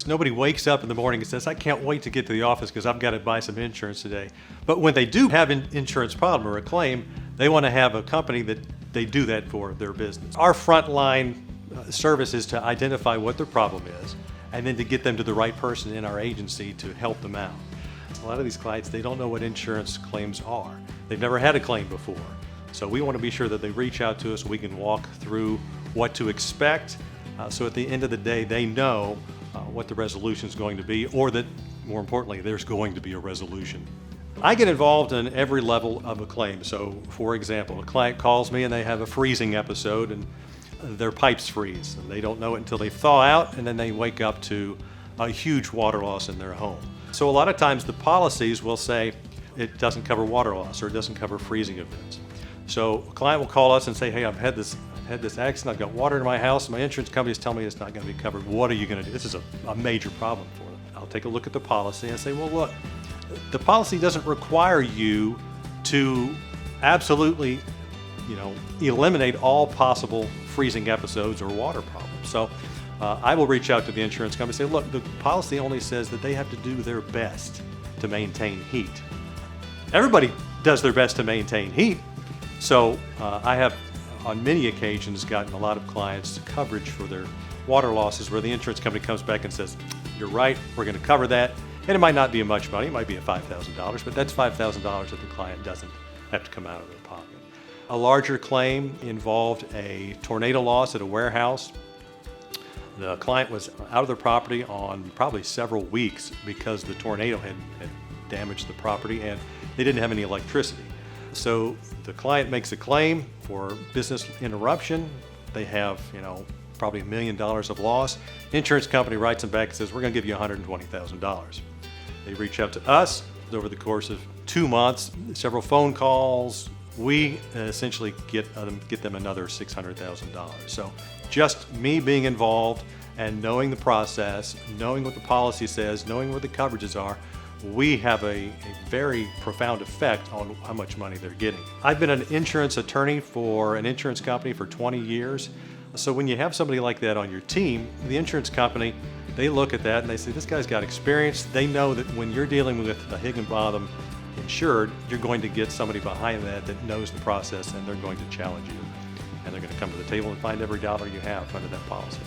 Nobody wakes up in the morning and says, I can't wait to get to the office because I've got to buy some insurance today. But when they do have an insurance problem or a claim, they want to have a company that they do that for their business. Our frontline service is to identify what their problem is and then to get them to the right person in our agency to help them out. A lot of these clients, they don't know what insurance claims are. They've never had a claim before. So we want to be sure that they reach out to us so we can walk through what to expect. So at the end of the day, they know what the resolution is going to be, or that, more importantly, there's going to be a resolution. I get involved in every level of a claim. So, for example, a client calls me and they have a freezing episode and their pipes freeze. And they don't know it until they thaw out, and then they wake up to a huge water loss in their home. So a lot of times the policies will say it doesn't cover water loss or it doesn't cover freezing events. So a client will call us and say, hey, I've had this accident, I've got water in my house, my insurance company is telling me it's not going to be covered. What are you going to do? This is a major problem for them. I'll take a look at the policy and say, well, look, the policy doesn't require you to absolutely, eliminate all possible freezing episodes or water problems. So I will reach out to the insurance company and say, look, the policy only says that they have to do their best to maintain heat. Everybody does their best to maintain heat. So I have on many occasions gotten a lot of clients coverage for their water losses where the insurance company comes back and says, you're right, we're going to cover that. And it might not be much money, it might be $5,000, but that's $5,000 that the client doesn't have to come out of their pocket. A larger claim involved a tornado loss at a warehouse. The client was out of their property on probably several weeks because the tornado had damaged the property and they didn't have any electricity. So the client makes a claim for business interruption. They have, probably $1 million of loss. The insurance company writes them back and says, we're going to give you $120,000. They reach out to us over the course of 2 months, several phone calls. We essentially get them another $600,000. So just me being involved and knowing the process, knowing what the policy says, knowing where the coverages are, we have a very profound effect on how much money they're getting. I've been an insurance attorney for an insurance company for 20 years. So when you have somebody like that on your team, the insurance company, they look at that and they say, this guy's got experience. They know that when you're dealing with a Higginbotham insured, you're going to get somebody behind that knows the process, and they're going to challenge you. And they're going to come to the table and find every dollar you have under that policy.